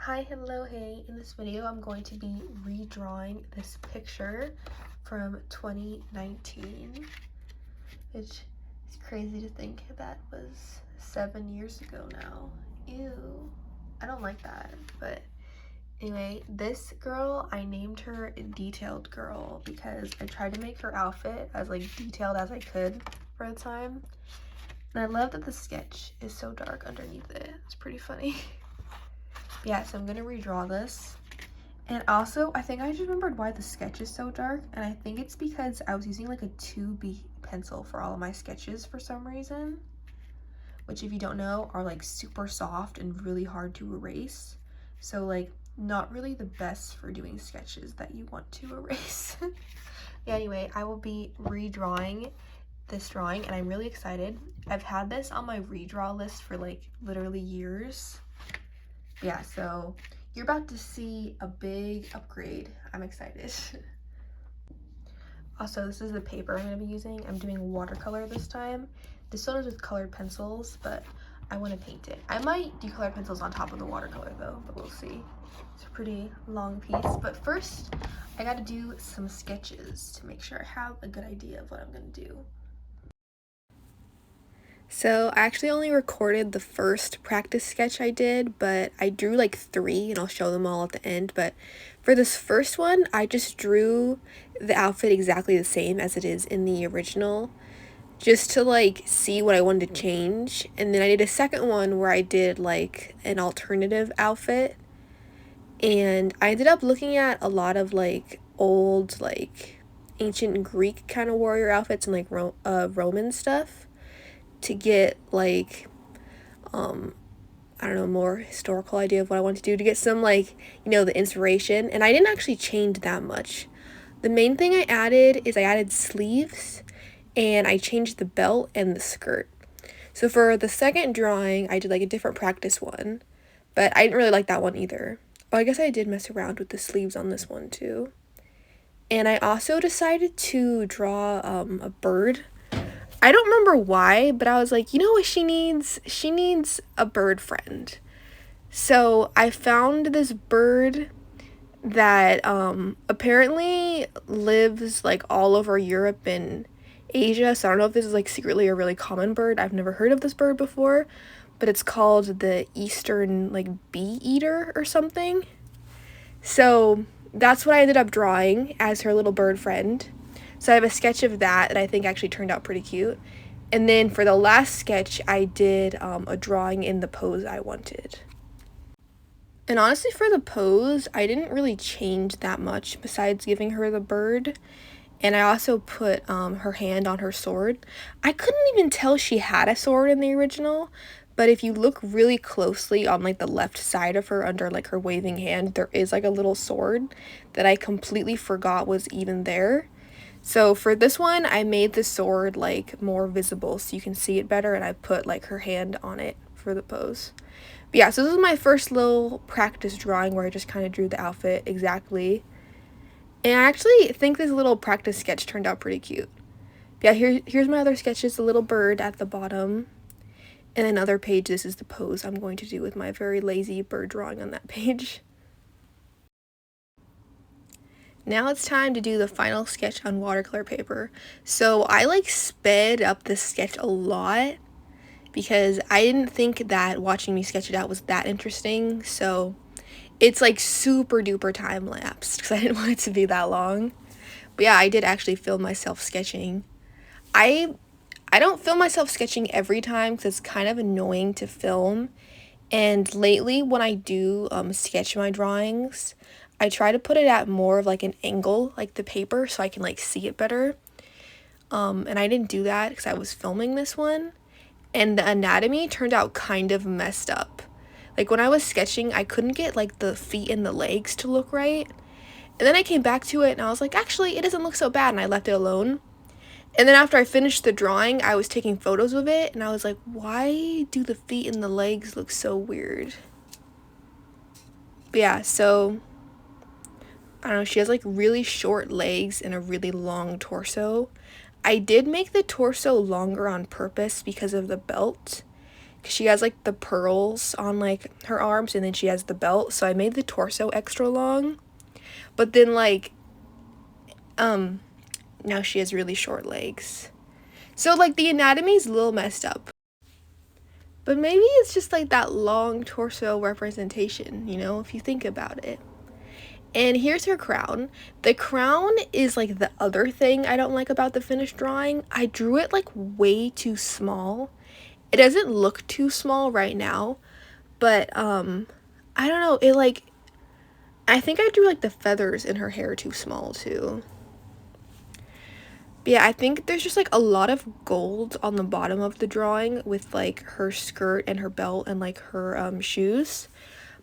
Hi, hello, hey. In this video, I'm going to be redrawing this picture from 2019, which is crazy to think that was 7 years ago now. Ew, I don't like that. But anyway, this girl, I named her Detailed Girl because I tried to make her outfit as like detailed as I could for the time. And I love that the sketch is so dark underneath it. It's pretty funny. Yeah, so I'm gonna redraw this. And also, I think I just remembered why the sketch is so dark, and I think it's because I was using like a 2B pencil for all of my sketches for some reason, which if you don't know are like super soft and really hard to erase. So like not really the best for doing sketches that you want to erase. Yeah, anyway, I will be redrawing this drawing and I'm really excited. I've had this on my redraw list for like literally years. Yeah, so you're about to see a big upgrade. I'm excited. Also, this is the paper I'm going to be using. I'm doing watercolor this time. This one is with colored pencils, but I want to paint it. I might do colored pencils on top of the watercolor though, but we'll see. It's a pretty long piece, but first I got to do some sketches to make sure I have a good idea of what I'm going to do. So I actually only recorded the first practice sketch I did, but I drew like 3 and I'll show them all at the end. But for this first one, I just drew the outfit exactly the same as it is in the original, just to like see what I wanted to change. And then I did a second one where I did like an alternative outfit. And I ended up looking at a lot of like old, like ancient Greek kind of warrior outfits and like Roman stuff to get like I don't know, more historical idea of what I want to do, to get some like, the inspiration. And I didn't actually change that much. The main thing I added is I added sleeves and I changed the belt and the skirt. So for the second drawing, I did like a different practice one, but I didn't really like that one either. Oh, I guess I did mess around with the sleeves on this one too. And I also decided to draw a bird. I don't remember why, but I was like, you know what she needs? She needs a bird friend. So I found this bird that apparently lives like all over Europe and Asia. So I don't know if this is like secretly a really common bird. I've never heard of this bird before, but it's called the Eastern like bee eater or something. So that's what I ended up drawing as her little bird friend. So I have a sketch of that I think actually turned out pretty cute. And then for the last sketch, I did a drawing in the pose I wanted. And honestly, for the pose, I didn't really change that much besides giving her the bird. And I also put her hand on her sword. I couldn't even tell she had a sword in the original, but if you look really closely on like the left side of her under like her waving hand, there is like a little sword that I completely forgot was even there. So for this one, I made the sword like more visible so you can see it better, and I put like her hand on it for the pose. But yeah, so this is my first little practice drawing where I just kind of drew the outfit exactly. And I actually think this little practice sketch turned out pretty cute. But yeah, here's my other sketches, the little bird at the bottom. And another page, this is the pose I'm going to do with my very lazy bird drawing on that page. Now it's time to do the final sketch on watercolor paper. So I like sped up this sketch a lot because I didn't think that watching me sketch it out was that interesting. So it's like super duper time lapsed because I didn't want it to be that long. But yeah, I did actually film myself sketching. I don't film myself sketching every time because it's kind of annoying to film. And lately when I do sketch my drawings, I try to put it at more of like an angle, like the paper, so I can like see it better. And I didn't do that because I was filming this one. And the anatomy turned out kind of messed up. Like when I was sketching, I couldn't get like the feet and the legs to look right. And then I came back to it and I was like, actually, it doesn't look so bad, and I left it alone. And then after I finished the drawing, I was taking photos of it, and I was like, why do the feet and the legs look so weird? But yeah, so I don't know, she has like really short legs and a really long torso. I did make the torso longer on purpose because of the belt, She has like the pearls on like her arms, and then she has the belt, so I made the torso extra long. But then like now she has really short legs. So like the anatomy's a little messed up. But maybe it's just like that long torso representation, you know, if you think about it. And here's her crown. The crown is like the other thing I don't like about the finished drawing. I drew it like way too small. It doesn't look too small right now, but I don't know, it like, I think I drew like the feathers in her hair too small too. But yeah, I think there's just like a lot of gold on the bottom of the drawing with like her skirt and her belt and like her shoes.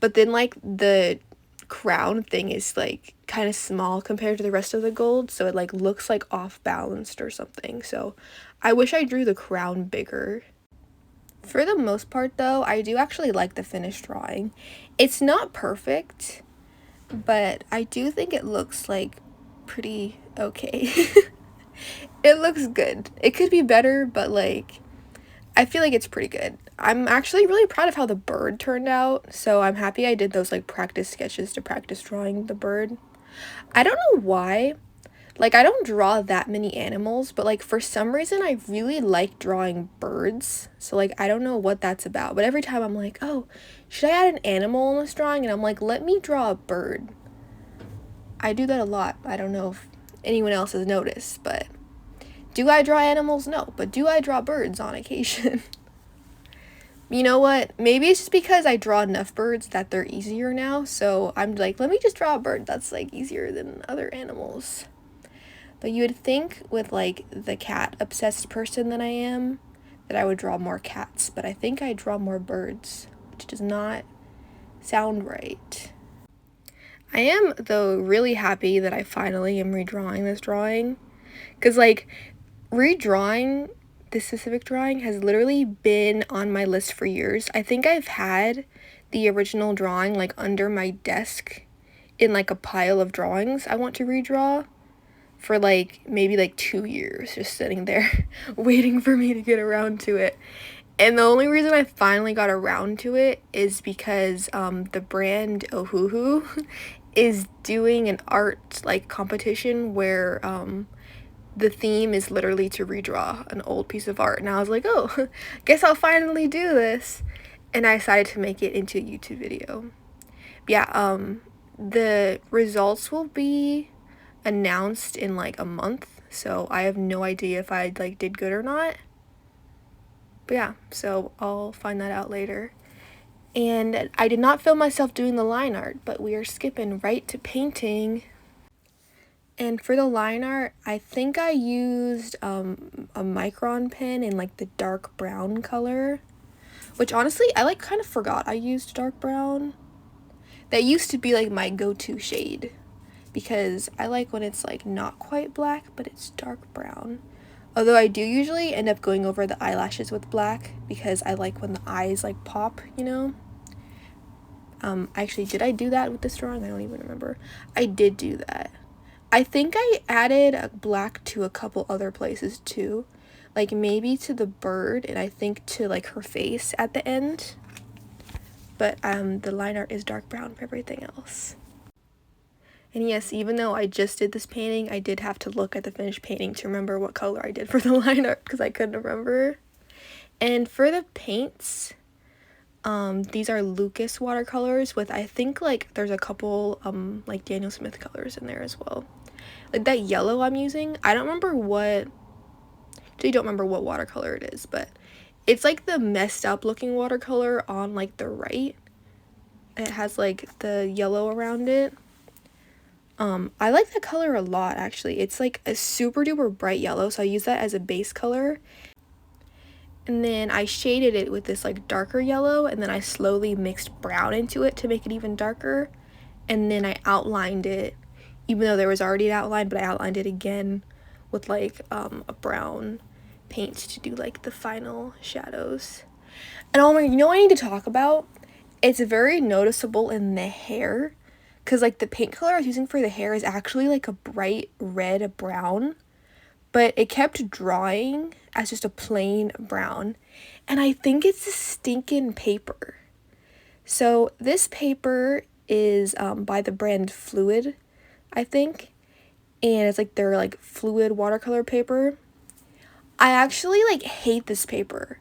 But then like the crown thing is like kind of small compared to the rest of the gold, so it like looks like off balanced or something. So I wish I drew the crown bigger. For the most part though, I do actually like the finished drawing. It's not perfect, but I do think it looks like pretty okay. It looks good. It could be better, but like I feel like it's pretty good. I'm actually really proud of how the bird turned out, so I'm happy I did those like practice sketches to practice drawing the bird. I don't know why. Like, I don't draw that many animals, but like for some reason I really like drawing birds. So like I don't know what that's about, but every time I'm like, oh, should I add an animal in this drawing? And I'm like, let me draw a bird. I do that a lot. I don't know if anyone else has noticed, but do I draw animals? No, but do I draw birds on occasion? You know what? Maybe it's just because I draw enough birds that they're easier now, so I'm like, let me just draw a bird that's like easier than other animals. But you would think with like the cat obsessed person that I am, that I would draw more cats, but I think I draw more birds, which does not sound right. I am, though, really happy that I finally am redrawing this drawing, because like redrawing this specific drawing has literally been on my list for years. I think I've had the original drawing like under my desk in like a pile of drawings I want to redraw for like maybe like 2 years, just sitting there waiting for me to get around to it. And the only reason I finally got around to it is because the brand Ohuhu is doing an art like competition where the theme is literally to redraw an old piece of art. And I was like, oh, guess I'll finally do this. And I decided to make it into a YouTube video. Yeah, the results will be announced in like a month, so I have no idea if I like did good or not. But yeah, so I'll find that out later. And I did not film myself doing the line art, but we are skipping right to painting. And for the line art, I think I used a micron pen in like the dark brown color, which honestly I like kind of forgot I used dark brown. That used to be like my go-to shade, because I like when it's like not quite black but it's dark brown. Although I do usually end up going over the eyelashes with black because I like when the eyes like pop, you know. Actually, did I do that with this drawing? I don't even remember. I did do that. I think I added a black to a couple other places too, like maybe to the bird and I think to like her face at the end. But the line art is dark brown for everything else. And yes, even though I just did this painting, I did have to look at the finished painting to remember what color I did for the line art because I couldn't remember. And for the paints, these are Lucas watercolors with, I think like there's a couple like Daniel Smith colors in there as well. Like that yellow I'm using, I don't remember what, actually don't remember what watercolor it is, but it's like the messed up looking watercolor on like the right. It has like the yellow around it. I like that color a lot actually. It's like a super duper bright yellow, so I use that as a base color. And then I shaded it with this like darker yellow, and then I slowly mixed brown into it to make it even darker. And then I outlined it, even though there was already an outline, but I outlined it again with like a brown paint to do like the final shadows. And oh my, you know what I need to talk about? It's very noticeable in the hair, because like the paint color I was using for the hair is actually like a bright red brown, but it kept drawing as just a plain brown. And I think it's a stinking paper. So this paper is by the brand Fluid, I think. And it's like their like fluid watercolor paper. I actually like hate this paper.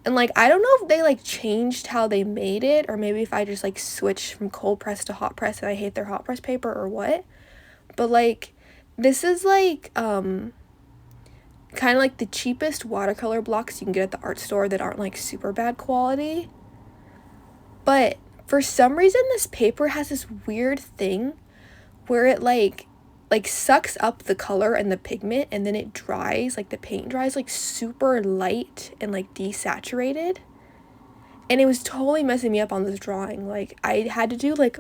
And like I don't know if they like changed how they made it, or maybe if I just like switched from cold press to hot press and I hate their hot press paper or what. But like this is like kind of like the cheapest watercolor blocks you can get at the art store that aren't like super bad quality. But for some reason this paper has this weird thing where it like sucks up the color and the pigment, and then it dries, like the paint dries like super light and like desaturated. And it was totally messing me up on this drawing. Like I had to do like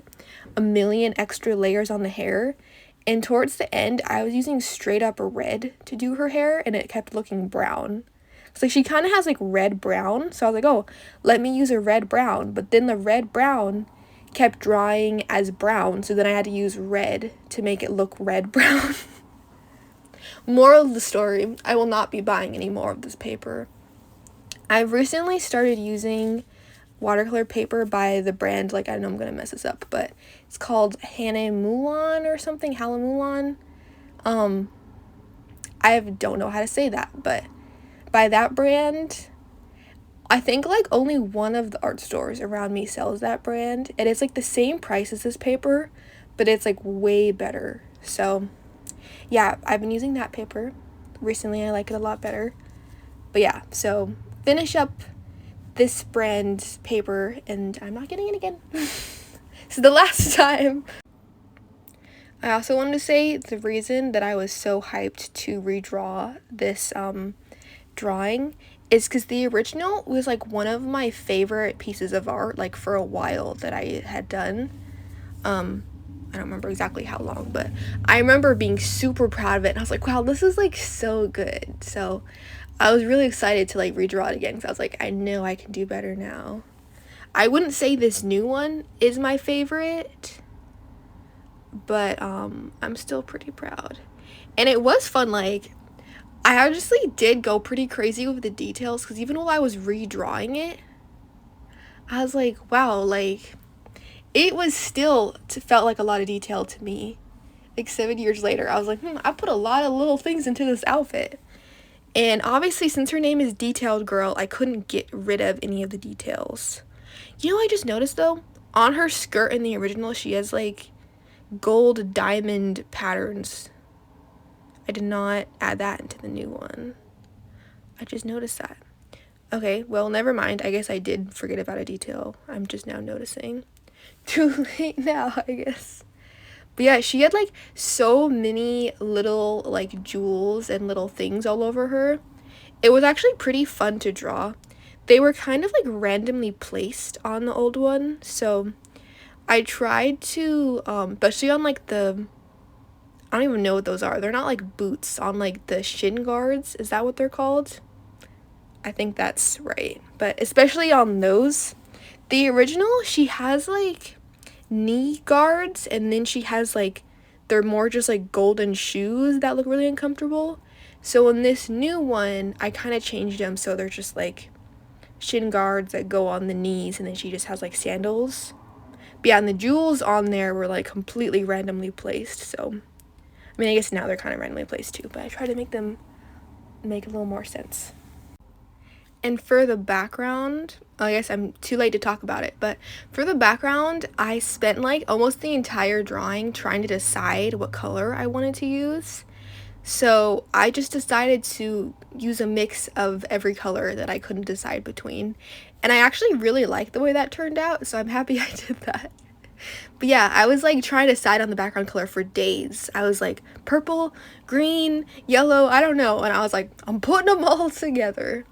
a million extra layers on the hair, and towards the end I was using straight up red to do her hair, and it kept looking brown. It's like she kind of has like red brown, so I was like, oh, let me use a red brown. But then the red brown kept drying as brown, so then I had to use red to make it look red brown. Moral of the story, I will not be buying any more of this paper. I've recently started using watercolor paper by the brand, like I know I'm gonna mess this up, but it's called Hannah Mulan or something, Halamulan. I don't know how to say that, but by that brand, I think like only one of the art stores around me sells that brand, and it's like the same price as this paper, but it's like way better. So yeah, I've been using that paper recently. I like it a lot better. But yeah, so finish up this brand paper, and I'm not getting it again. This is the last time. I also wanted to say the reason that I was so hyped to redraw this drawing is because the original was like one of my favorite pieces of art, like for a while, that I had done. I don't remember exactly how long, but I remember being super proud of it, and I was like, wow, this is like so good. So I was really excited to like redraw it again, because I was like, I know I can do better now. I wouldn't say this new one is my favorite, but I'm still pretty proud. And it was fun. Like I honestly did go pretty crazy with the details, because even while I was redrawing it, I was like, wow, like it was still felt like a lot of detail to me. Like 7 years later, I was like, I put a lot of little things into this outfit. And obviously, since her name is Detailed Girl, I couldn't get rid of any of the details. You know what I just noticed though? On her skirt in the original, she has like gold diamond patterns. I did not add that into the new one. I just noticed that. Okay, well, never mind. I guess I did forget about a detail. I'm just now noticing. Too late now, I guess. But yeah, she had like so many little like jewels and little things all over her. It was actually pretty fun to draw. They were kind of like randomly placed on the old one, so I tried to especially on like the, I don't even know what those are. They're not like boots, on like the shin guards. Is that what they're called? I think that's right. But especially on those, the original, she has like knee guards, and then she has like, they're more just like golden shoes that look really uncomfortable. So in this new one, I kind of changed them so they're just like shin guards that go on the knees, and then she just has like sandals. But yeah, and the jewels on there were like completely randomly placed, so I mean, I guess now they're kind of randomly placed too, but I try to make them make a little more sense. And for the background, I guess I'm too late to talk about it, but for the background, I spent like almost the entire drawing trying to decide what color I wanted to use. So I just decided to use a mix of every color that I couldn't decide between. And I actually really like the way that turned out, so I'm happy I did that. But yeah, I was like trying to decide on the background color for days. I was like purple, green, yellow, I don't know. And I was like, I'm putting them all together.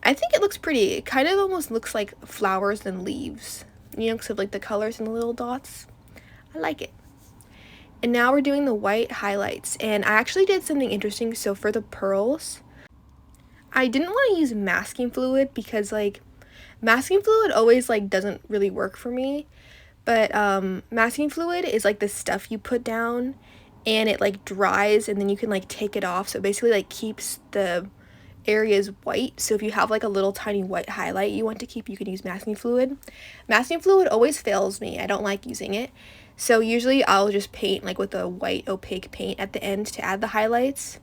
I think it looks pretty. It kind of almost looks like flowers and leaves, you know, because of like the colors and the little dots. I like it. And now we're doing the white highlights, and I actually did something interesting. So for the pearls, I didn't want to use masking fluid, because like masking fluid always like doesn't really work for me. But masking fluid is like the stuff you put down, and it like dries and then you can like take it off, so it basically like keeps the areas white. So if you have like a little tiny white highlight you want to keep, you can use masking fluid. Masking fluid always fails me. I don't like using it. So usually I'll just paint like with a white opaque paint at the end to add the highlights.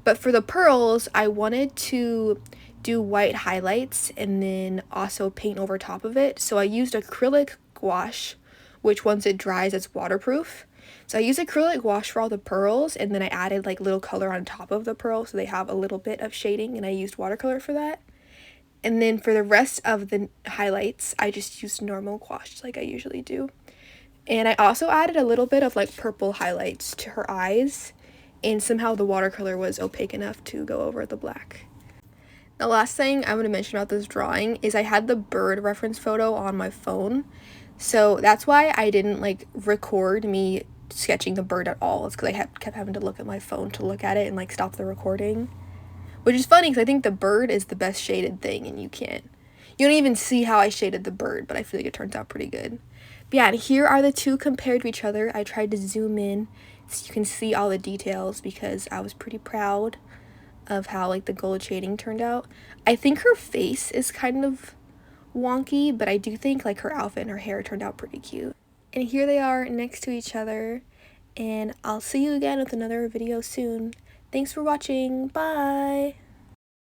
But for the pearls, I wanted to do white highlights and then also paint over top of it. So I used acrylic gouache, which once it dries, it's waterproof. So I used acrylic gouache for all the pearls, and then I added like little color on top of the pearl so they have a little bit of shading, and I used watercolor for that. And then for the rest of the highlights, I just used normal gouache like I usually do. And I also added a little bit of like purple highlights to her eyes, and somehow the watercolor was opaque enough to go over the black. The last thing I want to mention about this drawing is I had the bird reference photo on my phone, so that's why I didn't like record me sketching the bird at all. It's because I kept having to look at my phone to look at it and like stop the recording, which is funny because I think the bird is the best shaded thing, and you don't even see how I shaded the bird, but I feel like it turns out pretty good. But yeah, and here are the two compared to each other. I tried to zoom in so you can see all the details because I was pretty proud of how like the gold shading turned out. I think her face is kind of wonky, but I do think like her outfit and her hair turned out pretty cute. And here they are next to each other, and I'll see you again with another video soon. Thanks for watching. Bye!